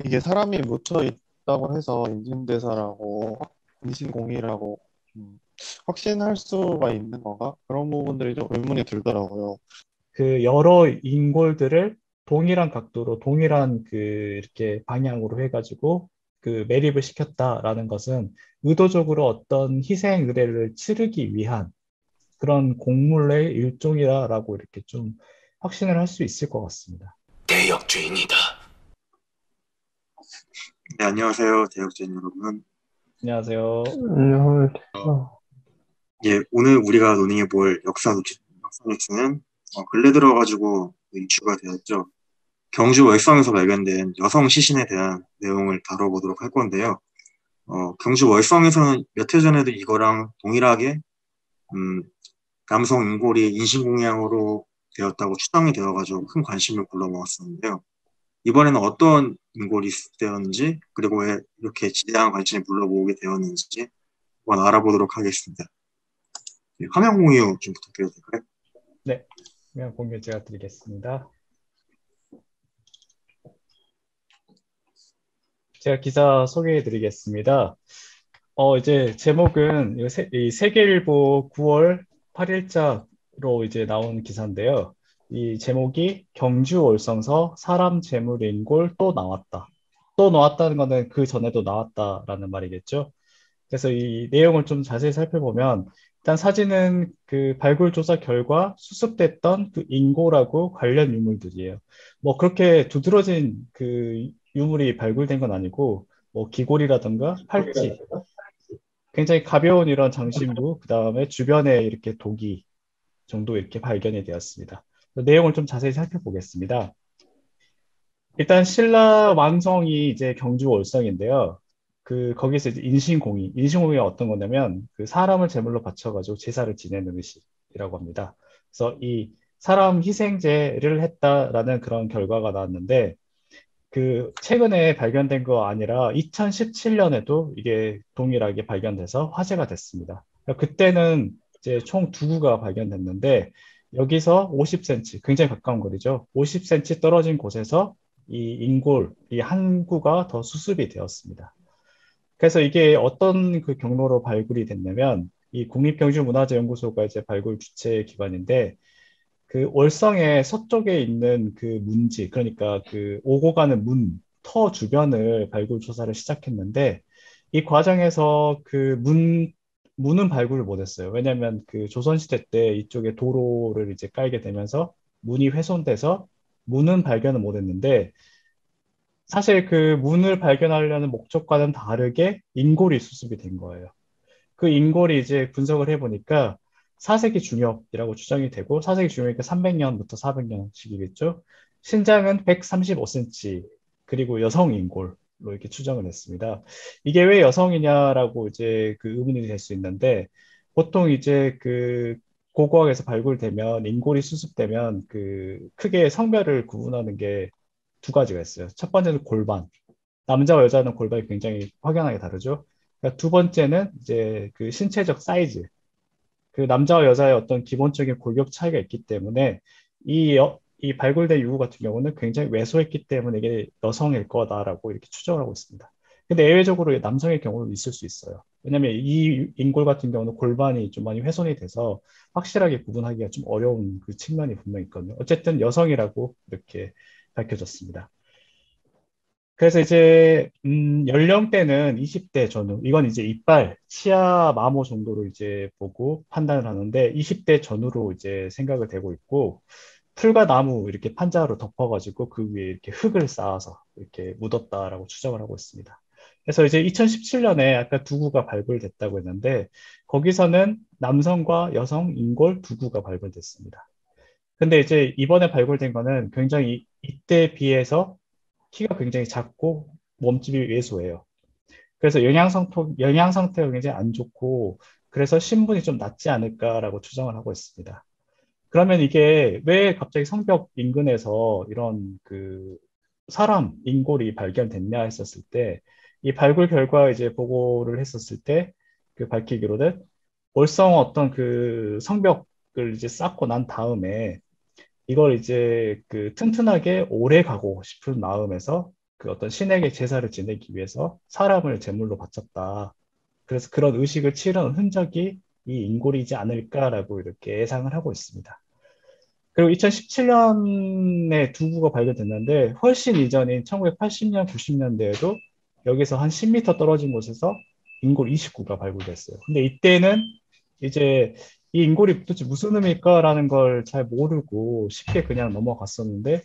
이게 사람이 묻혀 있다고 해서 인신공이라고 확신할 수가 있는 건가? 그런 부분들이 좀 의문이 들더라고요. 그 여러 인골들을 동일한 각도로 동일한 그 이렇게 방향으로 해가지고 그 매립을 시켰다라는 것은 의도적으로 어떤 희생 의례를 치르기 위한 그런 공물의 일종이다라고 이렇게 좀 확신을 할 수 있을 것 같습니다. 대역죄인이다. 네, 안녕하세요, 대역죄인 여러분. 안녕하세요. 안녕하세요. 예, 오늘 우리가 논의해 볼 역사 뉴스는 근래 들어가지고 이슈가 되었죠. 경주 월성에서 발견된 여성 시신에 대한 내용을 다뤄보도록 할 건데요. 경주 월성에서는 몇 해 전에도 이거랑 동일하게 음, 남성 인골이 인신공양으로 되었다고 추정이 되어가지고 큰 관심을 불러모았었는데요. 이번에는 어떤 인골이 수습되었는지, 그리고 왜 이렇게 지대한 관심을 불러모으게 되었는지 한번 알아보도록 하겠습니다. 네, 화면 공유 좀 부탁드려도 될까요? 네, 그냥 공유 제가 드리겠습니다. 제가 기사 소개해 드리겠습니다. 이제 제목은 이 세계일보 9월 8일자로 이제 나온 기사인데요. 이 제목이 경주 월성서 사람 재물 인골 또 나왔다. 또 나왔다는 거는 그 전에도 나왔다라는 말이겠죠. 그래서 이 내용을 좀 자세히 살펴보면 일단 사진은 그 발굴 조사 결과 수습됐던 그 인골하고 관련 유물들이에요. 뭐 그렇게 두드러진 그 유물이 발굴된 건 아니고 뭐 기골이라든가 팔찌 굉장히 가벼운 이런 장신구, 그 다음에 주변에 이렇게 독이 정도 이렇게 발견이 되었습니다. 내용을 좀 자세히 살펴보겠습니다. 일단 신라 왕성이 이제 경주 월성인데요. 그 거기서 이제 인신공이 어떤 거냐면 그 사람을 제물로 바쳐가지고 제사를 지내는 의식이라고 합니다. 그래서 이 사람 희생제를 했다라는 그런 결과가 나왔는데 그 최근에 발견된 거 아니라 2017년에도 이게 동일하게 발견돼서 화제가 됐습니다. 그때는 이제 총 두 구가 발견됐는데 여기서 50cm, 굉장히 가까운 거리죠. 50cm 떨어진 곳에서 이 인골, 이 한 구가 더 수습이 되었습니다. 그래서 이게 어떤 그 경로로 발굴이 됐냐면 이 국립경주문화재연구소가 이제 발굴 주체 기관인데 그 월성의 서쪽에 있는 그 문지, 그러니까 그 오고 가는 터 주변을 발굴 조사를 시작했는데 이 과정에서 문은 발굴을 못했어요. 왜냐하면 그 조선시대 때 이쪽에 도로를 이제 깔게 되면서 문이 훼손돼서 문은 발견을 못했는데 사실 그 문을 발견하려는 목적과는 다르게 인골이 수습이 된 거예요. 그 인골이 이제 분석을 해보니까 사세기 중엽이라고 추정이 되고 사세기 중엽이니까 300년부터 400년씩이겠죠. 신장은 135cm 그리고 여성 인골로 이렇게 추정을 했습니다. 이게 왜 여성이냐라고 이제 그 의문이 될 수 있는데 보통 이제 그 고고학에서 발굴되면 인골이 수습되면 그 크게 성별을 구분하는 게 두 가지가 있어요. 첫 번째는 골반. 남자와 여자는 골반이 굉장히 확연하게 다르죠. 그러니까 두 번째는 이제 그 신체적 사이즈. 그 남자와 여자의 어떤 기본적인 골격 차이가 있기 때문에 이 발굴된 유구 같은 경우는 굉장히 왜소했기 때문에 이게 여성일 거다라고 이렇게 추정을 하고 있습니다. 근데 예외적으로 남성의 경우도 있을 수 있어요. 왜냐하면 이 인골 같은 경우는 골반이 좀 많이 훼손이 돼서 확실하게 구분하기가 좀 어려운 그 측면이 분명히 있거든요. 어쨌든 여성이라고 이렇게 밝혀졌습니다. 그래서 이제 연령대는 20대 전후. 이건 이제 이빨, 치아 마모 정도로 이제 보고 판단을 하는데 20대 전후로 이제 생각을 되고 있고 풀과 나무 이렇게 판자로 덮어가지고 그 위에 이렇게 흙을 쌓아서 이렇게 묻었다라고 추정을 하고 있습니다. 그래서 이제 2017년에 아까 두 구가 발굴됐다고 했는데 거기서는 남성과 여성 인골 두 구가 발굴됐습니다. 근데 이제 이번에 발굴된 거는 굉장히 이때에 비해서 키가 굉장히 작고 몸집이 왜소해요. 그래서 영양 상태가 굉장히 안 좋고 그래서 신분이 좀 낮지 않을까라고 추정을 하고 있습니다. 그러면 이게 왜 갑자기 성벽 인근에서 이런 그 사람 인골이 발견됐냐 했었을 때 이 발굴 결과 이제 보고를 했었을 때 그 밝히기로는 월성 어떤 그 성벽을 이제 쌓고 난 다음에 이걸 이제 그 튼튼하게 오래 가고 싶은 마음에서 그 어떤 신에게 제사를 지내기 위해서 사람을 제물로 바쳤다. 그래서 그런 의식을 치른 흔적이 이 인골이지 않을까라고 이렇게 예상을 하고 있습니다. 그리고 2017년에 두구가 발견됐는데 훨씬 이전인 1980년, 90년대에도 여기서 한 10m 떨어진 곳에서 인골 29가 발굴됐어요. 근데 이때는 이제 이 인골이 도대체 무슨 의미일까라는 걸 잘 모르고 쉽게 그냥 넘어갔었는데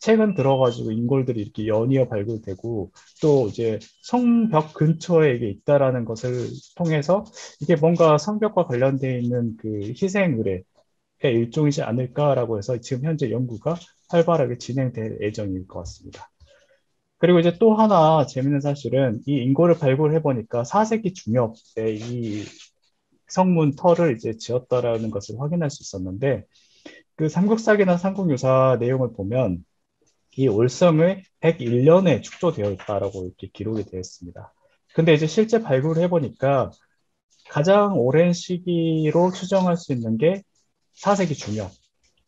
최근 들어가지고 인골들이 이렇게 연이어 발굴되고 또 이제 성벽 근처에 이게 있다라는 것을 통해서 이게 뭔가 성벽과 관련되어 있는 그 희생 의례 일종이지 않을까라고 해서 지금 현재 연구가 활발하게 진행될 예정일 것 같습니다. 그리고 이제 또 하나 재밌는 사실은 이 인고를 발굴해 보니까 4세기 중엽에 이 성문 터를 이제 지었다라는 것을 확인할 수 있었는데 그 삼국사기나 삼국유사 내용을 보면 이 올성의 101년에 축조되어 있다라고 이렇게 기록이 되어 있습니다. 근데 이제 실제 발굴을 해보니까 가장 오랜 시기로 추정할 수 있는 게 4세기 중엽,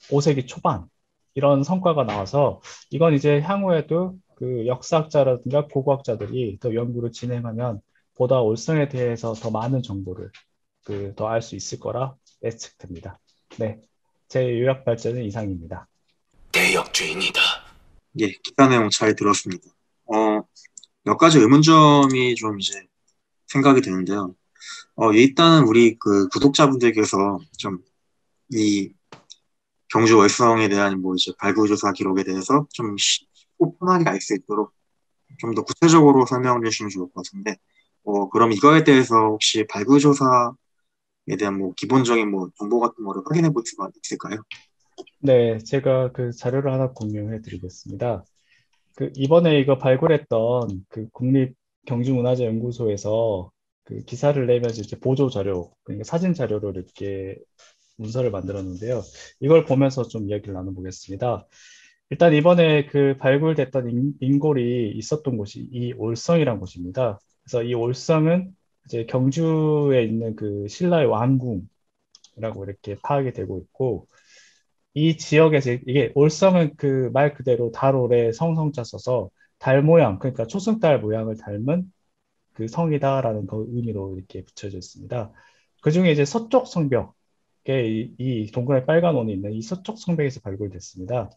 5세기 초반 이런 성과가 나와서 이건 이제 향후에도 그 역사학자라든가 고고학자들이 더 연구를 진행하면 보다 올성에 대해서 더 많은 정보를 그 더 알 수 있을 거라 예측됩니다. 네, 제 요약 발전은 이상입니다. 대역죄인이다. 예, 기사 내용 잘 들었습니다. 몇 가지 의문점이 좀 이제 생각이 되는데요. 일단은 우리 그 구독자분들께서 좀 이 경주 월성에 대한 뭐 이제 발굴조사 기록에 대해서 좀 쉽고 편하게 알 수 있도록 좀 더 구체적으로 설명을 해주시면 좋을 것 같은데, 그럼 이거에 대해서 혹시 발굴조사에 대한 뭐 기본적인 뭐 정보 같은 거를 확인해 볼 수가 있을까요? 네, 제가 그 자료를 하나 공유해 드리겠습니다. 그 이번에 이거 발굴했던 그 국립경주문화재연구소에서 그 기사를 내면서 이제 보조 자료, 그러니까 사진 자료로 이렇게 문서를 만들었는데요. 이걸 보면서 좀 이야기를 나눠보겠습니다. 일단 이번에 그 발굴됐던 인골이 있었던 곳이 이 올성이라는 곳입니다. 그래서 이 올성은 이제 경주에 있는 그 신라의 왕궁이라고 이렇게 파악이 되고 있고, 이 지역에서 이게 올성은 그 말 그대로 달올에 성성자 써서 달 모양, 그러니까 초승달 모양을 닮은 그 성이다라는 그 의미로 이렇게 붙여져 있습니다. 그 중에 이제 서쪽 성벽에 이 동그라미 빨간 원이 있는 이 서쪽 성벽에서 발굴됐습니다.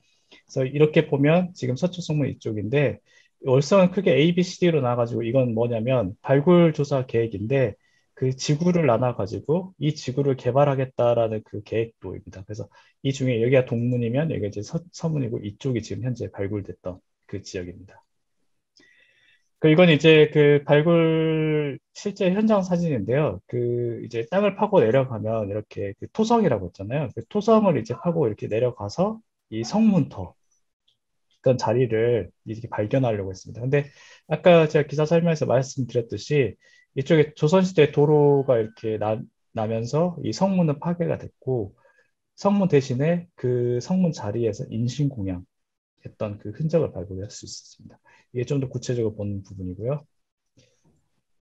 그래서 이렇게 보면 지금 서쪽 성문 이쪽인데 월성은 크게 A, B, C, D로 나눠가지고 이건 뭐냐면 발굴 조사 계획인데 그 지구를 나눠가지고 이 지구를 개발하겠다라는 그 계획도입니다. 그래서 이 중에 여기가 동문이면 여기가 이제 서문이고 이쪽이 지금 현재 발굴됐던 그 지역입니다. 그 이건 이제 그 발굴 실제 현장 사진인데요. 그 이제 땅을 파고 내려가면 이렇게 그 토성이라고 했잖아요. 그 토성을 이제 파고 이렇게 내려가서 이 성문터 어떤 자리를 이렇게 발견하려고 했습니다. 근데 아까 제가 기사 설명에서 말씀드렸듯이 이쪽에 조선시대 도로가 이렇게 나면서 이 성문은 파괴가 됐고 성문 대신에 그 성문 자리에서 인신공양 했던 그 흔적을 발굴할 수 있었습니다. 이게 좀 더 구체적으로 보는 부분이고요.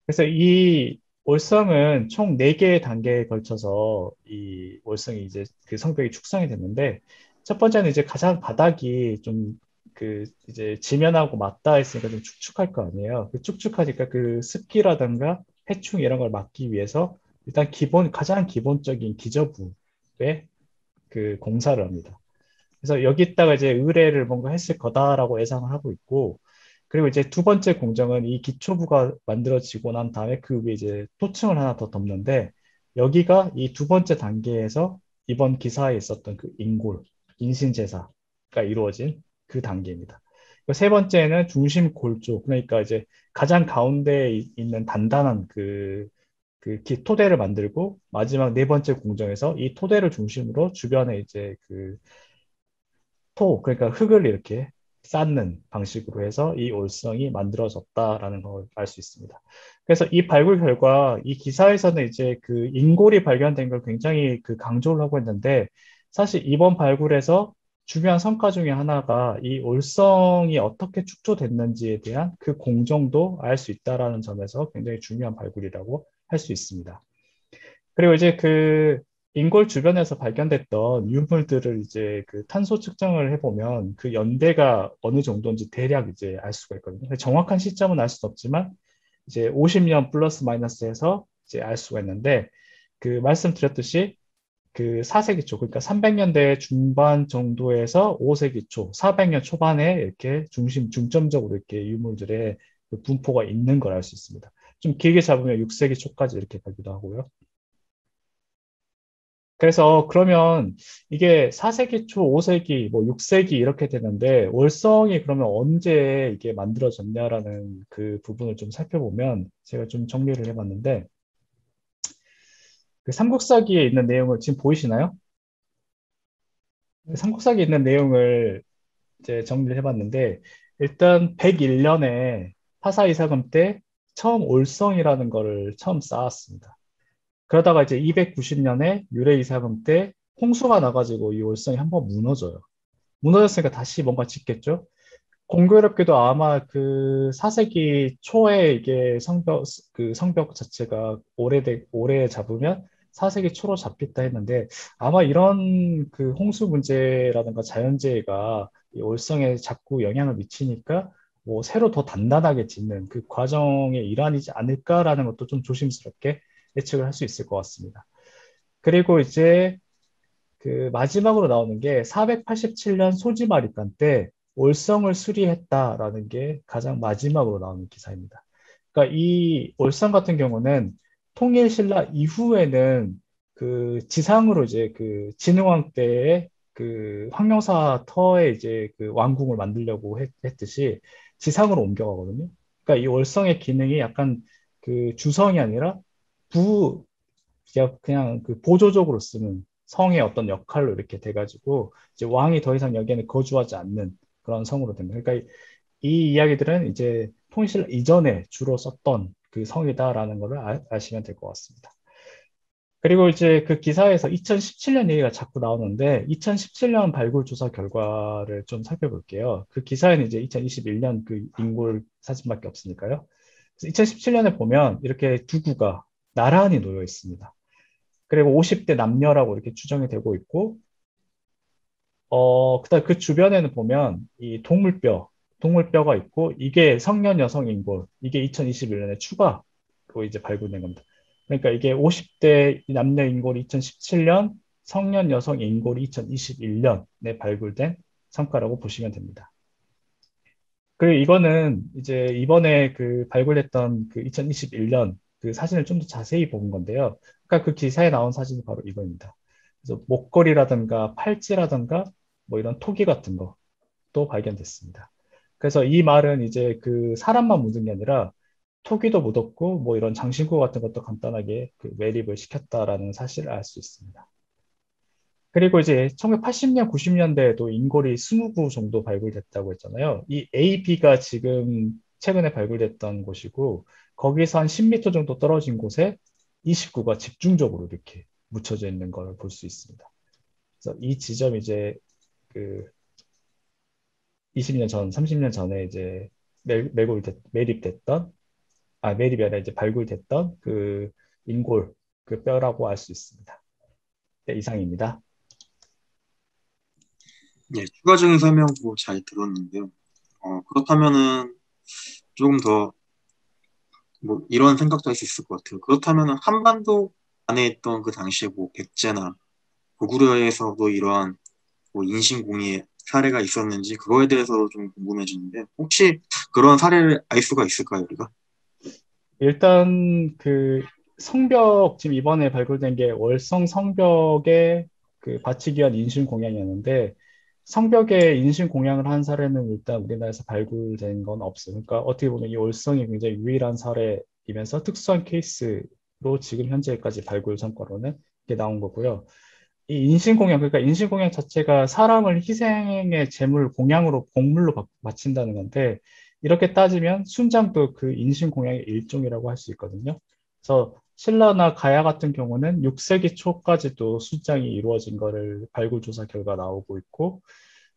그래서 이 월성은 총 4개의 단계에 걸쳐서 이 월성이 이제 그 성벽이 축성이 됐는데 첫 번째는 이제 가장 바닥이 좀 그 이제 지면하고 맞닿아 있으니까 좀 축축할 거 아니에요. 그 축축하니까 그 습기라든가 해충 이런 걸 막기 위해서 일단 가장 기본적인 기저부에 그 공사를 합니다. 그래서 여기다가 이제 의뢰를 뭔가 했을 거다라고 예상을 하고 있고, 그리고 이제 두 번째 공정은 이 기초부가 만들어지고 난 다음에 그 위에 이제 토층을 하나 더 덮는데, 여기가 이 두 번째 단계에서 이번 기사에 있었던 그 인골, 인신제사가 이루어진 그 단계입니다. 세 번째는 중심 골조, 그러니까 이제 가장 가운데에 있는 단단한 토대를 만들고 마지막 네 번째 공정에서 이 토대를 중심으로 주변에 이제 그러니까 흙을 이렇게 쌓는 방식으로 해서 이 올성이 만들어졌다라는 걸 알 수 있습니다. 그래서 이 발굴 결과 이 기사에서는 이제 그 인골이 발견된 걸 굉장히 그 강조를 하고 있는데 사실 이번 발굴에서 중요한 성과 중에 하나가 이 올성이 어떻게 축조됐는지에 대한 그 공정도 알 수 있다라는 점에서 굉장히 중요한 발굴이라고 할 수 있습니다. 그리고 이제 인골 주변에서 발견됐던 유물들을 이제 그 탄소 측정을 해보면 그 연대가 어느 정도인지 대략 이제 알 수가 있거든요. 정확한 시점은 알 수는 없지만 이제 50년 플러스 마이너스해서 이제 알 수가 있는데 그 말씀드렸듯이 그 4세기 초, 그러니까 300년대 중반 정도에서 5세기 초, 400년 초반에 이렇게 중점적으로 이렇게 유물들의 그 분포가 있는 걸 알 수 있습니다. 좀 길게 잡으면 6세기 초까지 이렇게 가기도 하고요. 그래서 그러면 이게 4세기 초, 5세기, 뭐 6세기 이렇게 되는데 월성이 그러면 언제 이게 만들어졌냐라는 그 부분을 좀 살펴보면 제가 좀 정리를 해봤는데 그 삼국사기에 있는 내용을 지금 보이시나요? 삼국사기에 있는 내용을 이제 정리를 해봤는데 일단 101년에 파사이사금 때 처음 올성이라는 거를 처음 쌓았습니다. 그러다가 이제 290년에 유래이사금 때 홍수가 나가지고 이 올성이 한번 무너져요. 무너졌으니까 다시 뭔가 짓겠죠? 공교롭게도 아마 그 4세기 초에 이게 성벽 자체가 오래 잡으면 4세기 초로 잡혔다 했는데 아마 이런 그 홍수 문제라든가 자연재해가 이 올성에 자꾸 영향을 미치니까 뭐 새로 더 단단하게 짓는 그 과정의 일환이지 않을까라는 것도 좀 조심스럽게 예측을 할 수 있을 것 같습니다. 그리고 이제 그 마지막으로 나오는 게 487년 소지마리간 때 올성을 수리했다라는 게 가장 마지막으로 나오는 기사입니다. 그러니까 이 올성 같은 경우는 통일신라 이후에는 그 지상으로 이제 그 진흥왕 때의 그 황룡사 터에 이제 그 왕궁을 만들려고 했듯이 지상으로 옮겨가거든요. 그러니까 이 올성의 기능이 약간 그 주성이 아니라 부 그냥 그 보조적으로 쓰는 성의 어떤 역할로 이렇게 돼가지고 이제 왕이 더 이상 여기에는 거주하지 않는 그런 성으로 됩니다. 그러니까 이 이야기들은 이제 통일 이전에 주로 썼던 그 성이다라는 것을 아시면 될 것 같습니다. 그리고 이제 그 기사에서 2017년 얘기가 자꾸 나오는데 2017년 발굴 조사 결과를 좀 살펴볼게요. 그 기사에는 이제 2021년 그 인골 사진밖에 없으니까요. 2017년에 보면 이렇게 두 구가 나란히 놓여 있습니다. 그리고 50대 남녀라고 이렇게 추정이 되고 있고, 그다음 그 주변에는 보면 이 동물뼈가 있고, 이게 성년 여성 인골, 이게 2021년에 추가로 이제 발굴된 겁니다. 그러니까 이게 50대 남녀 인골이 2017년, 성년 여성 인골이 2021년에 발굴된 성과라고 보시면 됩니다. 그리고 이거는 이제 이번에 그 발굴했던 그 2021년 그 사진을 좀 더 자세히 본 건데요. 그러니까 그 기사에 나온 사진이 바로 이거입니다. 그래서 목걸이라든가 팔찌라든가 뭐 이런 토기 같은 것도 발견됐습니다. 그래서 이 말은 이제 그 사람만 묻은 게 아니라 토기도 묻었고 뭐 이런 장신구 같은 것도 간단하게 그 매립을 시켰다라는 사실을 알 수 있습니다. 그리고 이제 1980년, 90년대에도 인골이 20구 정도 발굴됐다고 했잖아요. 이 AB가 지금 최근에 발굴됐던 곳이고, 거기서 한 10m 정도 떨어진 곳에 29가 집중적으로 이렇게 묻혀져 있는 걸 볼 수 있습니다. 그래서 이 지점이 이제 그 20년 전, 30년 전에 이제 매립됐던, 매립이 아니라 이제 발굴됐던 그 인골, 그 뼈라고 알 수 있습니다. 네, 이상입니다. 예, 추가적인 설명 잘 들었는데요. 그렇다면은 조금 더 뭐 이런 생각도 할 수 있을 것 같아요. 그렇다면은 한반도 안에 있던 그 당시에 뭐 백제나 고구려에서도 이러한 뭐 인신공의 사례가 있었는지 그거에 대해서 좀 궁금해지는데 혹시 그런 사례를 알 수가 있을까요, 우리가? 일단 그 성벽 지금 이번에 발굴된 게 월성 성벽의 그 바치기 위한 인신 공양이었는데 성벽에 인신 공양을 한 사례는 일단 우리나라에서 발굴된 건 없어요. 그러니까 어떻게 보면 이 월성이 굉장히 유일한 사례이면서 특수한 케이스로 지금 현재까지 발굴 성과로는 이게 나온 거고요. 이 인신공양, 그러니까 인신공양 자체가 사람을 희생의 제물 공양으로, 공물로 바친다는 건데, 이렇게 따지면 순장도 그 인신공양의 일종이라고 할 수 있거든요. 그래서 신라나 가야 같은 경우는 6세기 초까지도 순장이 이루어진 거를 발굴 조사 결과 나오고 있고,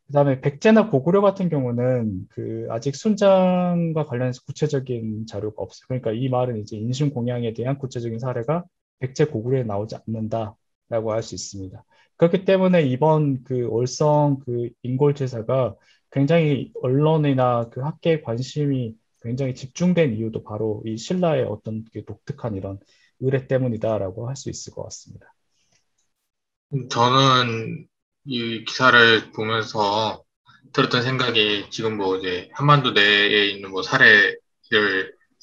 그다음에 백제나 고구려 같은 경우는 그 아직 순장과 관련해서 구체적인 자료가 없어요. 그러니까 이 말은 이제 인신공양에 대한 구체적인 사례가 백제 고구려에 나오지 않는다. 할 수 있습니다. 그렇기 때문에 이번 그 월성 그 인골 제사가 굉장히 언론이나 그 학계의 관심이 굉장히 집중된 이유도 바로 이 신라의 어떤 그 독특한 이런 의례 때문이다라고 할 수 있을 것 같습니다. 저는 이 기사를 보면서 들었던 생각이 지금 뭐 이제 한반도 내에 있는 뭐 사례를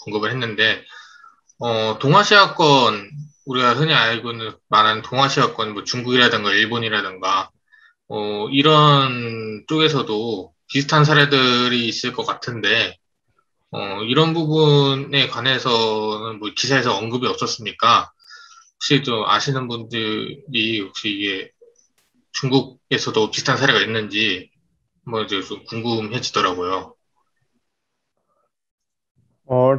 언급을 했는데, 동아시아권, 우리가 흔히 알고 있는 말하는 동아시아권, 뭐 중국이라든가 일본이라든가, 이런 쪽에서도 비슷한 사례들이 있을 것 같은데, 이런 부분에 관해서는 뭐 기사에서 언급이 없었습니까? 혹시 좀 아시는 분들이 혹시 이게 중국에서도 비슷한 사례가 있는지 뭐 이제 좀 궁금해지더라고요. 어,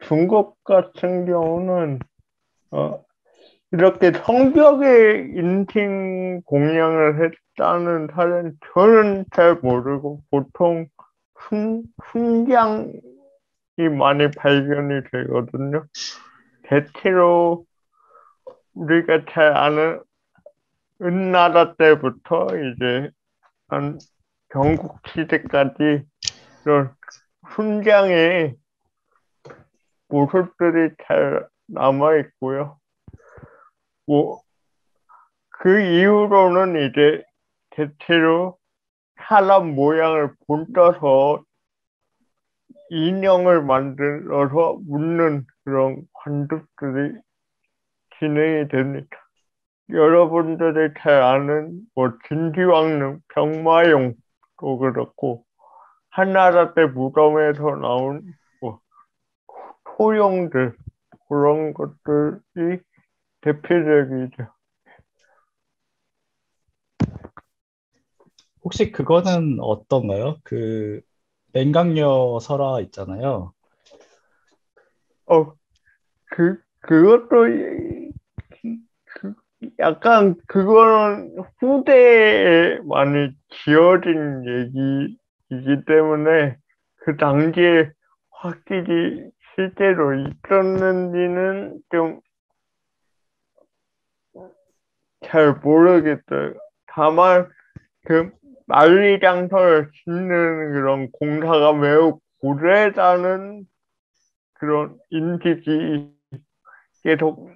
중국 같은 경우는 어, 이렇게 성벽에 인팅 공양을 했다는 사례는 저는 잘 모르고 보통 훈장이 많이 발견이 되거든요. 대체로 우리가 잘 아는 은나라 때부터 이제 한 경국 시대까지 이런 훈장의 모습들이 잘 남아 있고요. 뭐 그 이후로는 이제 대체로 사람 모양을 본떠서 인형을 만들어서 묻는 그런 관습들이 진행이 됩니다. 여러분들이 잘 아는 뭐 진시황릉, 병마용도 그렇고 한나라 때 무덤에서 나온 뭐 토용들 그런 것들이 대표적이죠. 혹시 그거는 어떤가요? 그 맹강려 설화 있잖아요. 그것도 약간 그거는 후대에 많이 지어진 얘기이기 때문에 그 당시에 확실히 실제로 있었는지는 좀 잘 모르겠어요. 다만 그 만리장터를 짓는 그런 공사가 매우 고되다는 그런 인식이 계속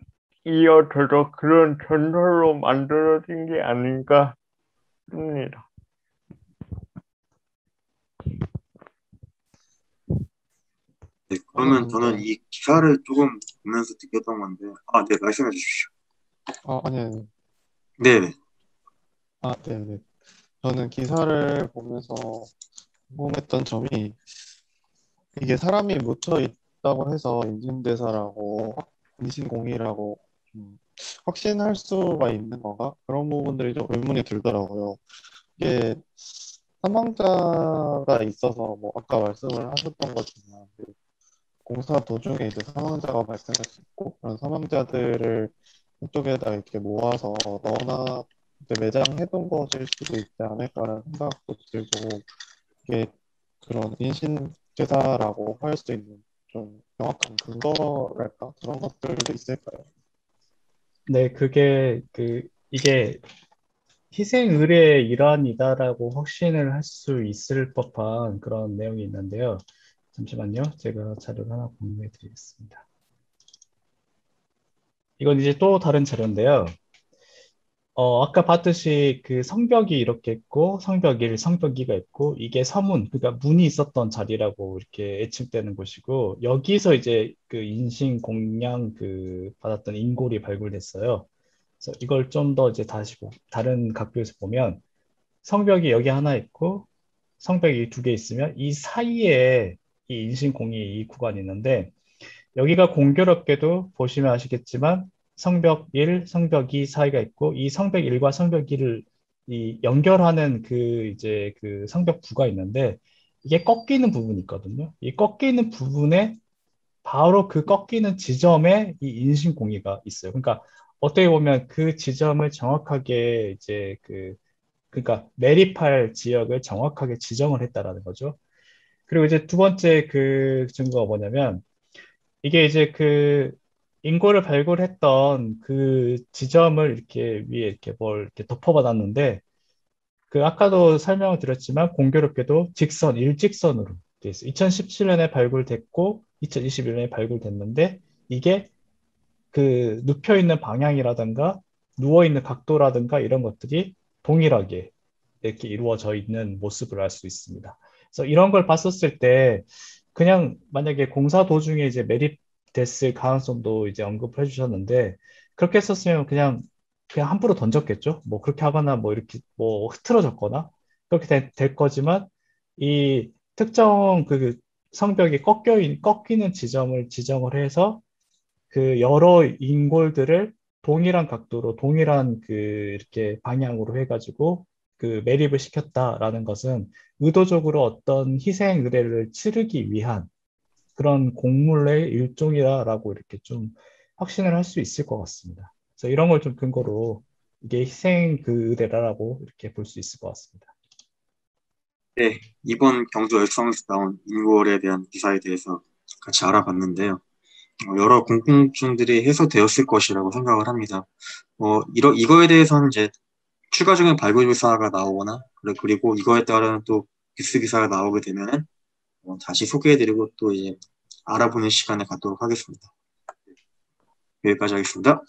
이어져서 그런 전설로 만들어진 게 아닌가 싶습니다. 네, 그러면 저는 이 기사를 조금 보면서 느꼈던 건데, 네, 말씀해 주십시오. 아니. 네네. 네네. 저는 기사를 보면서 궁금했던 점이 이게 사람이 묻혀 있다고 해서 인신대사라고 인신공의라고 확신할 수가 있는 건가? 그런 부분들이 좀 의문이 들더라고요. 이게 사망자가 있어서 뭐 아까 말씀을 하셨던 것처럼 그 공사 도중에 이제 사망자가 발생할 수 있고 그런 사망자들을 이쪽에다 이렇게 모아서 넣어놔 이제 매장해둔 것일 수도 있지 않을까라는 생각도 들고 이게 그런 인신제사라고 할 수 있는 좀 명확한 근거랄까 그런 것들도 있을까요? 네, 이게 희생 의례의 일환이다라고 확신을 할 수 있을 법한 그런 내용이 있는데요. 잠시만요. 제가 자료를 하나 공유해 드리겠습니다. 이건 이제 또 다른 자료인데요. 아까 봤듯이 그 성벽이 이렇게 있고 성벽 1, 성벽 2가 있고 이게 서문, 그러니까 문이 있었던 자리라고 이렇게 예측되는 곳이고 여기서 이제 그 인신 공양 그 받았던 인골이 발굴됐어요. 그래서 이걸 좀 더 이제 다른 각도에서 보면 성벽이 여기 하나 있고 성벽이 두 개 있으면 이 사이에 이 인신공이 이 구간이 있는데 여기가 공교롭게도 보시면 아시겠지만 성벽 1, 성벽 2 사이가 있고 이 성벽 1과 성벽 2를 이 연결하는 그 이제 그 성벽 부가 있는데 이게 꺾이는 부분이 있거든요. 이 꺾이는 부분에 바로 그 꺾이는 지점에 이 인신공이가 있어요. 그러니까 어떻게 보면 그 지점을 정확하게 이제 그러니까 매립할 지역을 정확하게 지정을 했다라는 거죠. 그리고 이제 두 번째 그 증거가 뭐냐면 이게 이제 인골을 발굴했던 그 지점을 이렇게 위에 이렇게 뭘 이렇게 덮어받았는데 그 아까도 설명을 드렸지만 공교롭게도 일직선으로 돼 있어요. 2017년에 발굴됐고 2021년에 발굴됐는데 이게 그 눕혀 있는 방향이라든가 누워 있는 각도라든가 이런 것들이 동일하게 이렇게 이루어져 있는 모습을 알 수 있습니다. 그래서 이런 걸 봤었을 때 그냥 만약에 공사 도중에 이제 매립됐을 가능성도 이제 언급을 해주셨는데 그렇게 했었으면 그냥 함부로 던졌겠죠. 뭐 그렇게 하거나 뭐 이렇게 뭐 흐트러졌거나 그렇게 될 거지만 이 특정 그 성벽이 꺾이는 지점을 지정을 해서 그 여러 인골들을 동일한 각도로 동일한 그 이렇게 방향으로 해가지고 그 매립을 시켰다라는 것은 의도적으로 어떤 희생 의례를 치르기 위한 그런 공물의 일종이다라고 이렇게 좀 확신을 할 수 있을 것 같습니다. 그래서 이런 걸 좀 근거로 이게 희생 그 의례라고 이렇게 볼 수 있을 것 같습니다. 네, 이번 경주 열성에서 나온 인골에 대한 기사에 대해서 같이 알아봤는데요. 여러 궁금증들이 해소되었을 것이라고 생각을 합니다. 이거에 대해서는 이제 추가적인 발굴 기사가 나오거나, 그리고 이거에 따른 또 뉴스 기사가 나오게 되면은 다시 소개해드리고 또 이제 알아보는 시간을 갖도록 하겠습니다. 여기까지 하겠습니다.